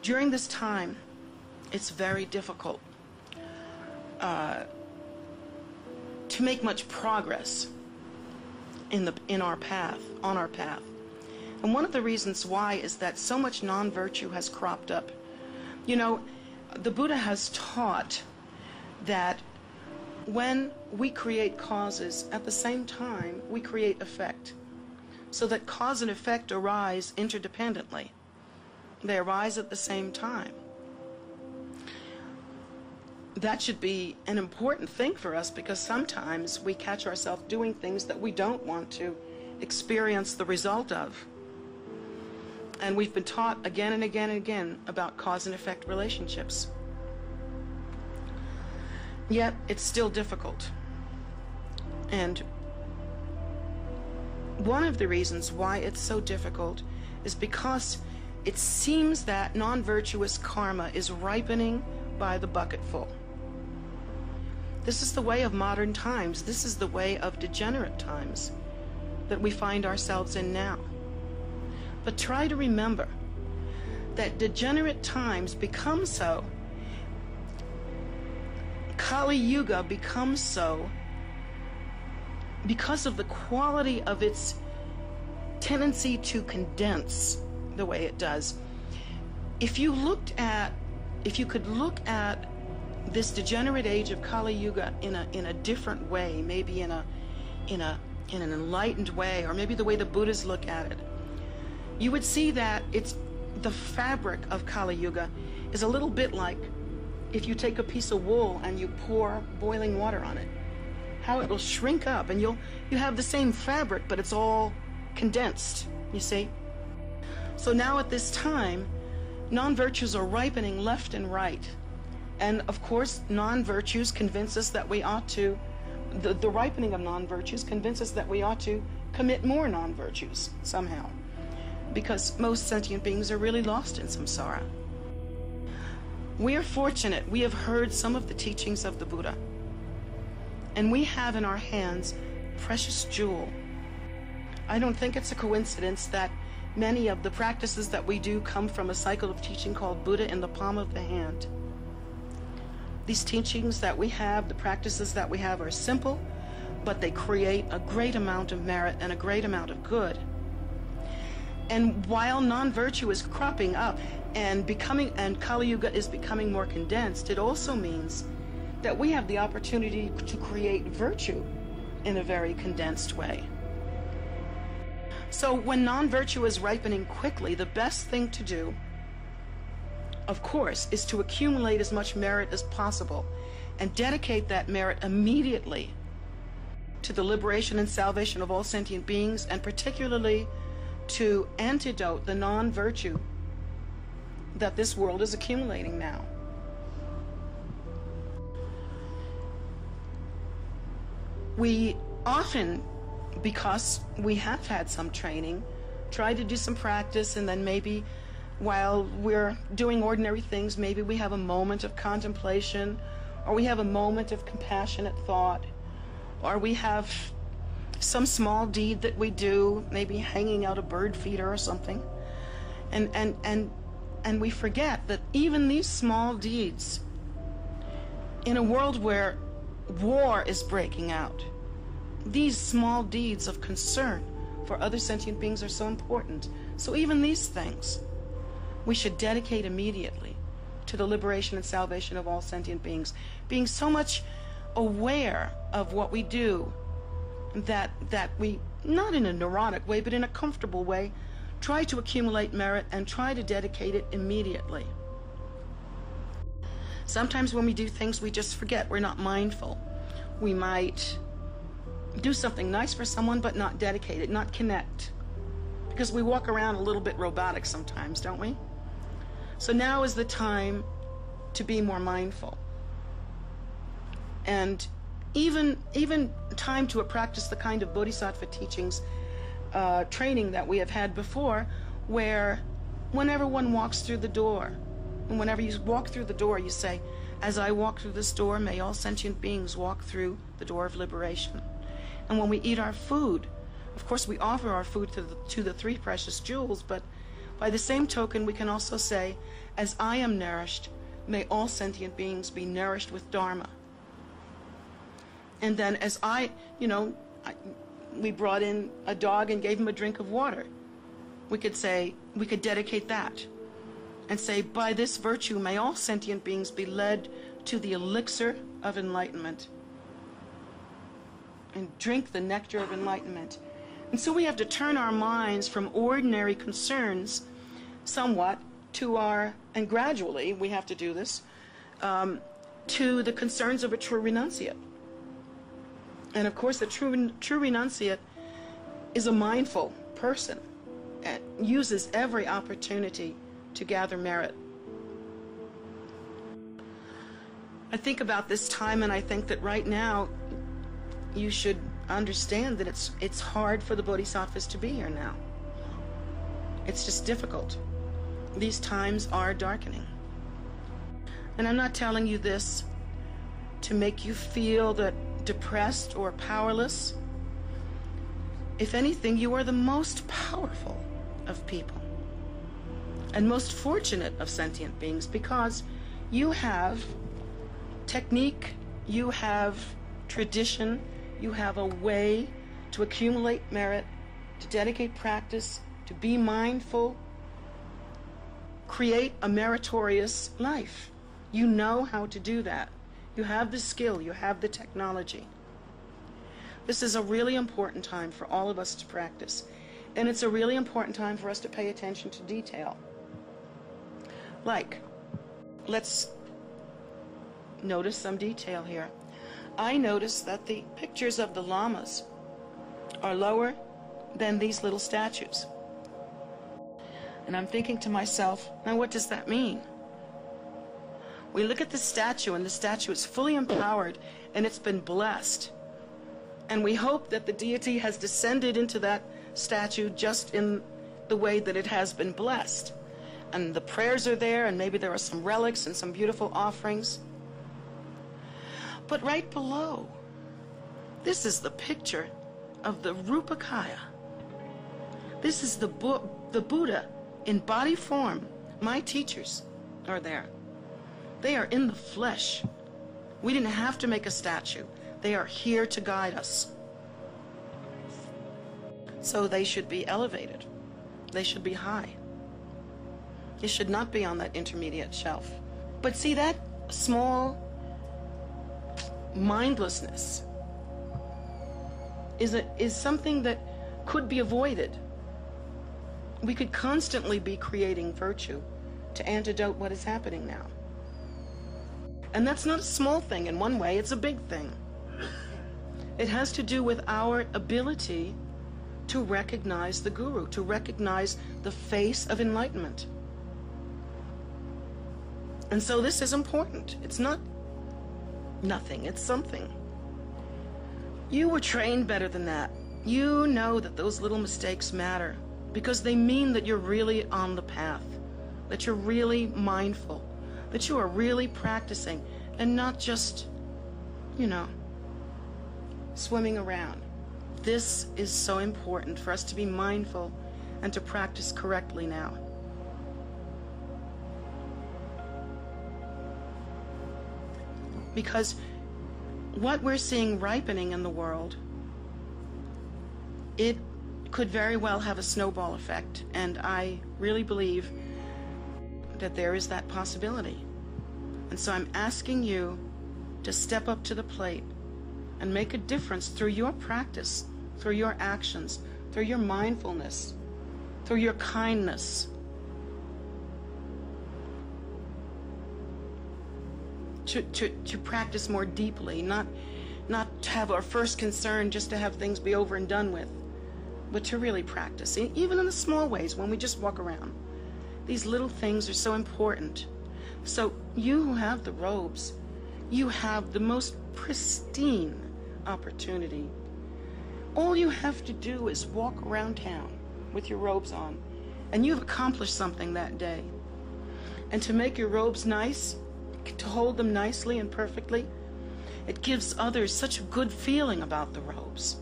During this time, it's very difficult to make much progress on our path. And one of the reasons why is that so much non-virtue has cropped up. You know, the Buddha has taught that when we create causes, at the same time we create effect, so that cause and effect arise interdependently. They arise at the same time. That should be an important thing for us, because sometimes we catch ourselves doing things that we don't want to experience the result of. And we've been taught again and again and again about cause and effect relationships. Yet it's still difficult. And one of the reasons why it's so difficult is because it seems that non-virtuous karma is ripening by the bucketful. This is the way of modern times. This is the way of degenerate times that we find ourselves in now. But try to remember that degenerate times become so, Kaliyuga becomes so because of the quality of its tendency to condense the way it does. If you could look at this degenerate age of Kaliyuga in a different way, maybe in an enlightened way, or maybe the way the Buddhists look at it, you would see that the fabric of Kaliyuga is a little bit like if you take a piece of wool and you pour boiling water on it, how it will shrink up, and you have the same fabric, but it's all condensed, you see? So now at this time, non-virtues are ripening left and right. And of course, non-virtues convince us that we ought to, the ripening of non-virtues convinces us that we ought to commit more non-virtues somehow, because most sentient beings are really lost in samsara. We are fortunate. We have heard some of the teachings of the Buddha, and we have in our hands precious jewel. I don't think it's a coincidence that many of the practices that we do come from a cycle of teaching called Buddha in the palm of the hand. These teachings that we have, the practices that we have, are simple, but they create a great amount of merit and a great amount of good. And while non-virtue is cropping up and Kaliyuga is becoming more condensed, it also means that we have the opportunity to create virtue in a very condensed way. So when non-virtue is ripening quickly, the best thing to do, of course, is to accumulate as much merit as possible and dedicate that merit immediately to the liberation and salvation of all sentient beings, and particularly to antidote the non-virtue that this world is accumulating now. We often, because we have had some training, try to do some practice, and then maybe while we're doing ordinary things, maybe we have a moment of contemplation, or we have a moment of compassionate thought, or we have some small deed that we do, maybe hanging out a bird feeder or something, and we forget that even these small deeds, in a world where war is breaking out, these small deeds of concern for other sentient beings are so important. So even these things we should dedicate immediately to the liberation and salvation of all sentient beings, being so much aware of what we do that we, not in a neurotic way, but in a comfortable way, try to accumulate merit and try to dedicate it immediately. Sometimes when we do things, we just forget. We're not mindful. We might do something nice for someone, but not dedicate it, not connect. Because we walk around a little bit robotic sometimes, don't we? So now is the time to be more mindful. And even time to practice the kind of bodhisattva teachings, training that we have had before, where whenever one walks through the door, and whenever you walk through the door, you say, as I walk through this door, may all sentient beings walk through the door of liberation. And when we eat our food, of course we offer our food to the three precious jewels, but By the same token, we can also say, as I am nourished, may all sentient beings be nourished with Dharma. And then as we brought in a dog and gave him a drink of water. We could dedicate that and say, by this virtue, may all sentient beings be led to the elixir of enlightenment and drink the nectar of enlightenment. And so we have to turn our minds from ordinary concerns somewhat to and gradually we have to do this, to the concerns of a true renunciate. And of course, the true renunciate is a mindful person and uses every opportunity to gather merit. I think about this time, and I think that right now you should understand that it's hard for the bodhisattvas to be here now. It's just difficult. These times are darkening. And I'm not telling you this to make you feel that depressed or powerless. If anything, you are the most powerful of people and most fortunate of sentient beings, because you have technique, you have tradition, you have a way to accumulate merit, to dedicate practice, to be mindful, create a meritorious life. You know how to do that. You have the skill, you have the technology. This is a really important time for all of us to practice. And it's a really important time for us to pay attention to detail. Like, let's notice some detail here. I noticed that the pictures of the lamas are lower than these little statues. And I'm thinking to myself, now what does that mean? We look at the statue, and the statue is fully empowered, and it's been blessed. And we hope that the deity has descended into that statue just in the way that it has been blessed. And the prayers are there, and maybe there are some relics and some beautiful offerings. But right below, this is the picture of the Rupakaya. This is the Buddha in body form. My teachers are there. They are in the flesh. We didn't have to make a statue. They are here to guide us. So they should be elevated. They should be high. They should not be on that intermediate shelf. But see, that small mindlessness is something that could be avoided. We could constantly be creating virtue to antidote what is happening now. And that's not a small thing. In one way, it's a big thing. It has to do with our ability to recognize the Guru, to recognize the face of enlightenment. And so this is important. It's not nothing, it's something. You were trained better than that. You know that those little mistakes matter because they mean that you're really on the path, that you're really mindful, that you are really practicing and not just, swimming around. This is so important for us to be mindful and to practice correctly now. Because what we're seeing ripening in the world, it could very well have a snowball effect, and I really believe that there is that possibility. And so I'm asking you to step up to the plate and make a difference through your practice, through your actions, through your mindfulness, through your kindness. To practice more deeply, not to have our first concern just to have things be over and done with, but to really practice, even in the small ways when we just walk around. These little things are so important. So you who have the robes, you have the most pristine opportunity. All you have to do is walk around town with your robes on, and you've accomplished something that day. And to make your robes nice, to hold them nicely and perfectly, it gives others such a good feeling about the robes.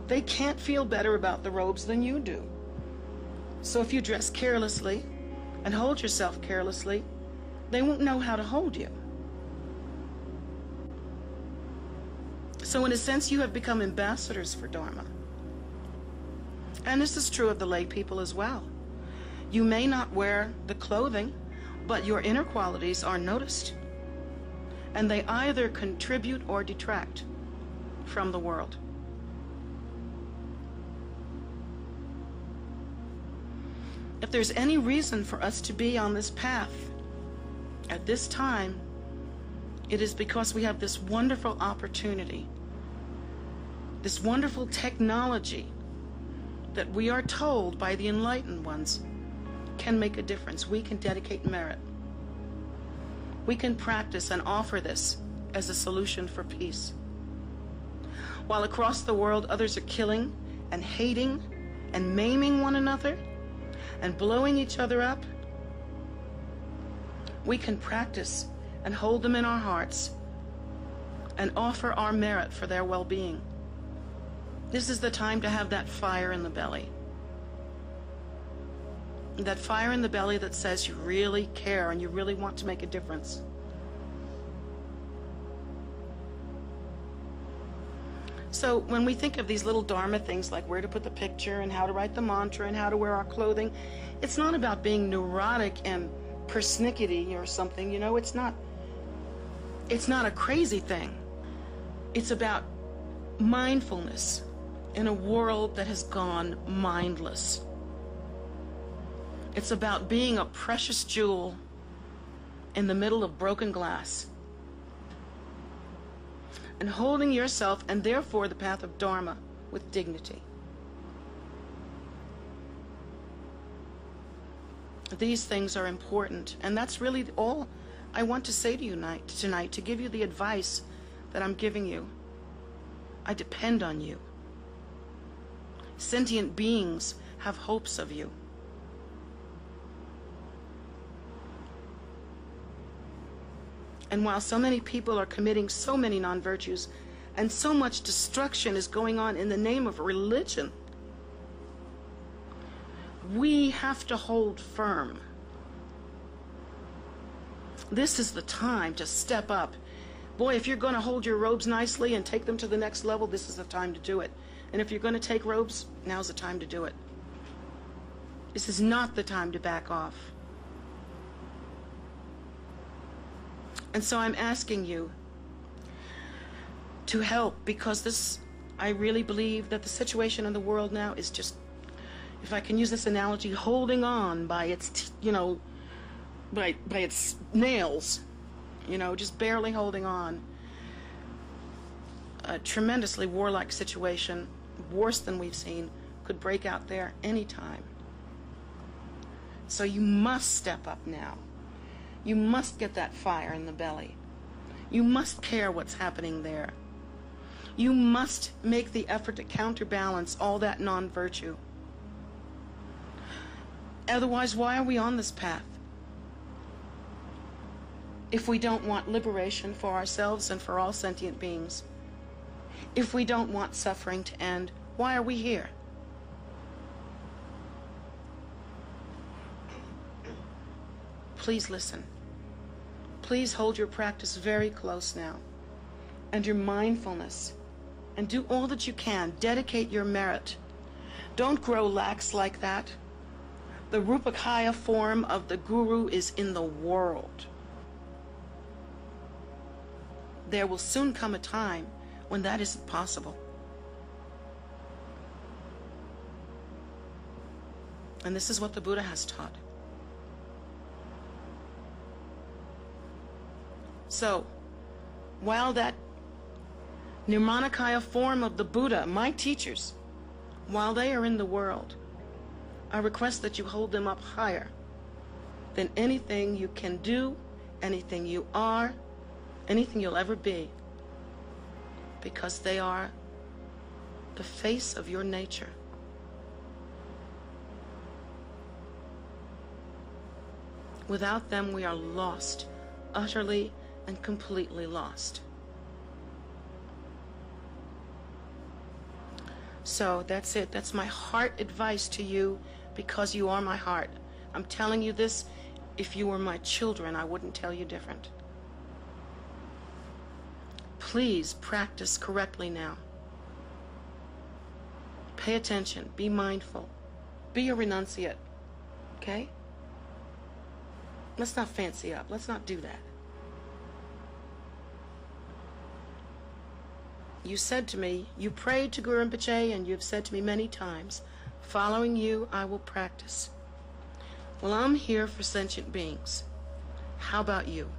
They can't feel better about the robes than you do. So if you dress carelessly and hold yourself carelessly, they won't know how to hold you. So in a sense, you have become ambassadors for Dharma. And this is true of the lay people as well. You may not wear the clothing, but your inner qualities are noticed. And they either contribute or detract from the world. If there's any reason for us to be on this path at this time, it is because we have this wonderful opportunity, this wonderful technology that we are told by the enlightened ones can make a difference. We can dedicate merit. We can practice and offer this as a solution for peace. While across the world others are killing and hating and maiming one another and blowing each other up, we can practice and hold them in our hearts and offer our merit for their well-being. This is the time to have that fire in the belly. That fire in the belly that says you really care and you really want to make a difference. So when we think of these little Dharma things like where to put the picture and how to write the mantra and how to wear our clothing, it's not about being neurotic and persnickety or something, you know, it's not a crazy thing. It's about mindfulness in a world that has gone mindless. It's about being a precious jewel in the middle of broken glass and holding yourself and therefore the path of Dharma with dignity. These things are important, and that's really all I want to say to you tonight, to give you the advice that I'm giving you. I depend on you. Sentient beings have hopes of you. And while so many people are committing so many non-virtues and so much destruction is going on in the name of religion, we have to hold firm. This is the time to step up. Boy, if you're going to hold your robes nicely and take them to the next level, this is the time to do it. And if you're going to take robes, now's the time to do it. This is not the time to back off. And so I'm asking you to help, because this, I really believe that the situation in the world now is just, if I can use this analogy, holding on by its, by its nails, just barely holding on. A tremendously warlike situation, worse than we've seen, could break out there anytime. So you must step up now. You must get that fire in the belly. You must care what's happening there. You must make the effort to counterbalance all that non-virtue. Otherwise, why are we on this path? If we don't want liberation for ourselves and for all sentient beings, if we don't want suffering to end, why are we here? Please listen. Please hold your practice very close now, and your mindfulness, and do all that you can. Dedicate your merit. Don't grow lax like that. The Rupakaya form of the Guru is in the world. There will soon come a time when that isn't possible. And this is what the Buddha has taught. So, while that Nirmanakaya form of the Buddha, my teachers, while they are in the world, I request that you hold them up higher than anything you can do, anything you are, anything you'll ever be, because they are the face of your nature. Without them, we are lost, utterly and completely lost. So that's it. That's my heart advice to you. because you are my heart. I'm telling you this. If you were my children, I wouldn't tell you different. Please practice correctly now. Pay attention. Be mindful. Be a renunciate. Okay? Let's not fancy up. Let's not do that. You said to me, you prayed to Guru Rinpoche, and you've said to me many times, following you, I will practice. Well, I'm here for sentient beings. How about you?